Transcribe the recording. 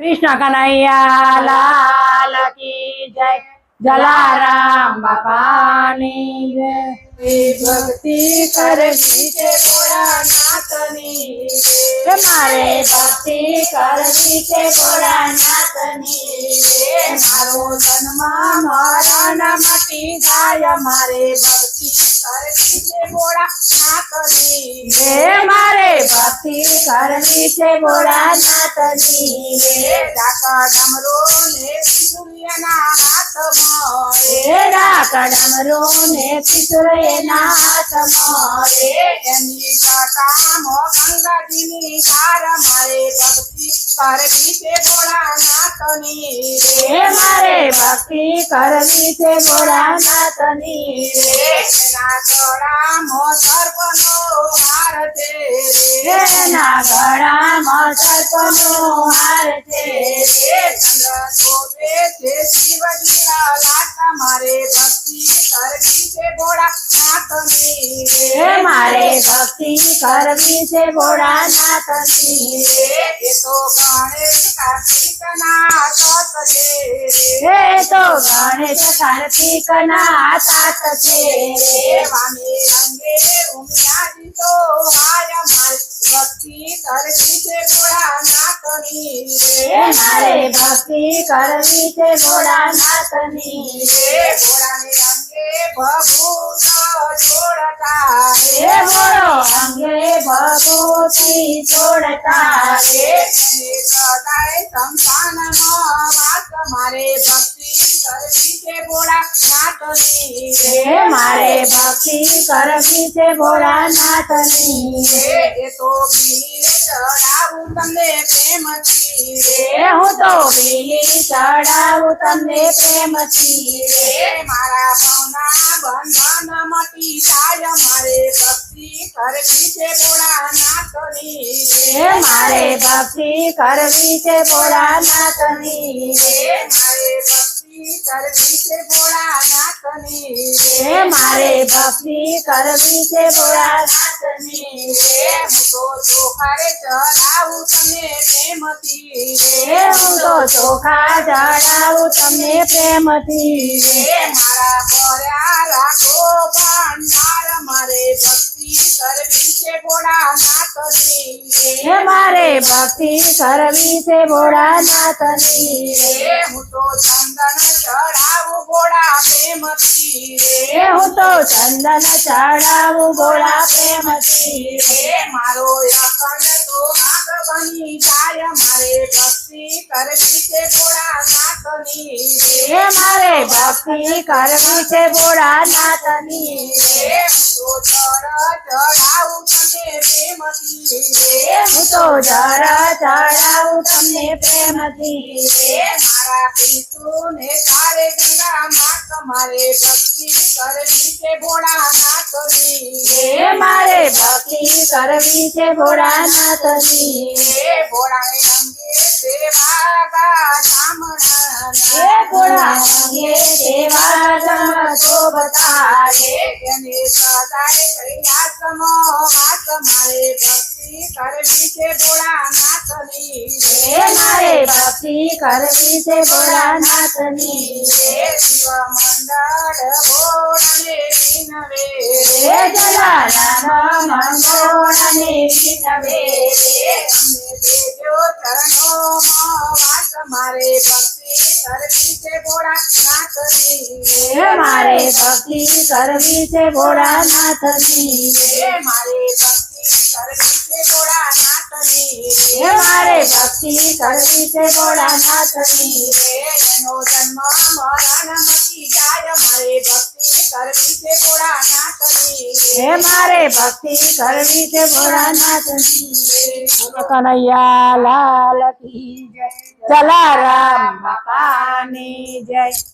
कृष्ण कन्हैया लाल की जय। जलाराम बापानी जय। भक्ति करवी छे भोळानाथनी रे, मारे भक्ति करवी छे भोळानाथनी रे। मारो जन्म मरण मटी जाय, मारे भक्ति करवी छे भोळानाथनी रे। मारे भक्ति करवी छे भोळानाथनी रे। डाका डमरो ने सूर्यना हाथमां रे। डाका डमरो ने त्रिशूलना हाथमां रे। एनी जटामां गंगाजीनी धार, मारे भक्ति करवी छे भोळानाथनी रे। मारे भक्ति करवी छे भोळानाथनी रे। एना गळामां सर्पनो हार छे रे, एना गळामां सर्पनो हार छे रे। चंद्र शोभे छे शिवजीना लाटा, मारे भक्ति करवी छे भोळानाथनी रे। मारे भक्ति करवी छे भोळानाथनी रे। ए तो गणेश कार्तिकना तोत छे रे। तो गणेश कार्तिकना तात छे रे। वामे रंगे उमियाजी तो हाय, मारे भक्ति करवी छे भोळानाथनी रे। मारे भक्ति करवी छे भोळानाथनी रे। भोळाने रंगे भभूत छोड़ता रे। भोळो अंगे भभूति छोड़ता रे। એને સદાય સંતાનમાં વાસ, મારે ભક્તિ કરવી છે ભોળાનાથની રે। મારે ભક્તિ કરવી છે ભોળાનાથની રે। એ તો બીર ચડાવું તમને પ્રેમથી રે। હું તો બીલી ચડાવું તમને પ્રેમથી રે। મારા પૌના બંધન મટી જાય, મારે ભક્તિ કરવી છે ભોળાનાથની રે। મારે ભક્તિ કરવી છે ભોળાનાથની રે। મારે ભક્તિ કરવી છે ભોળાનાથની રે। મારે ભક્તિ કરવી છે ભોળાનાથની રે। હું તો ચોખારે ચડાવું તમને પ્રેમથી રે। હું તો ચોખા ચડાવું તમને પ્રેમથી રે। મારા ભર્યા રાખો ભંડાર, મારે ભક્તિ કરવી છે ભોળાનાથની રે। મારે ભક્તિ કરવી છે ભોળાનાથની રે। હું તો ચંદન ચડાવું ભોળા પ્રેમથી રે। હું તો ચંદન ચડાવું ભોળા પ્રેમથી રે। મારો અખંડ તો નાગ બની જાય, મારે ભક્તિ કરવી છે ભોળાનાથની રે। મારે ભક્તિ કરવી છે ભોળાનાથની રે। હું તો ચડાવું તમને પ્રેમથી રે। હું તો જળ ચડાવું તમને પ્રેમથી રે। મારા પિતૃને તારે ગંગા માત, મારે ભક્તિ કરવી છે ભોળાનાથની રે। મારે ભક્તિ કરવી છે ભોળાનાથની રે। ભોળાને અંગે સેવા ગા ધામણા રે। ભોળા અંગે સેવા જમ શોભતા રે। એને સદાય કૈલાસમાં વાસ, મારે ભક્તિ કરવી છે ભોળાનાથની રે। મારે ભક્તિ કરવી છે ભોળાનાથની રે। શિવ મંડળ ભોળાને વિનવે રે। જલારામ મંગોળને વિનવે રે। અમે દેજો ચરણોમાં વાસ, મારે ભક્તિ કરવી છે ભોળાનાથની રે। મારે ભક્તિ કરવી છે ભોળાનાથની રે। મારે ભક્તિ કરવી છે ભોળાનાથની રે। મારે ભક્તિ કરવી છે ભોળાનાથની રે। એનો જન્મ મરણ મટી જાય, મારે ભક્તિ કરવી છે ભોળાનાથની રે। મારે ભક્તિ કરવી છે ભોળાનાથની કનૈયા લાલ કી જય। જલારામ બાપાની જય।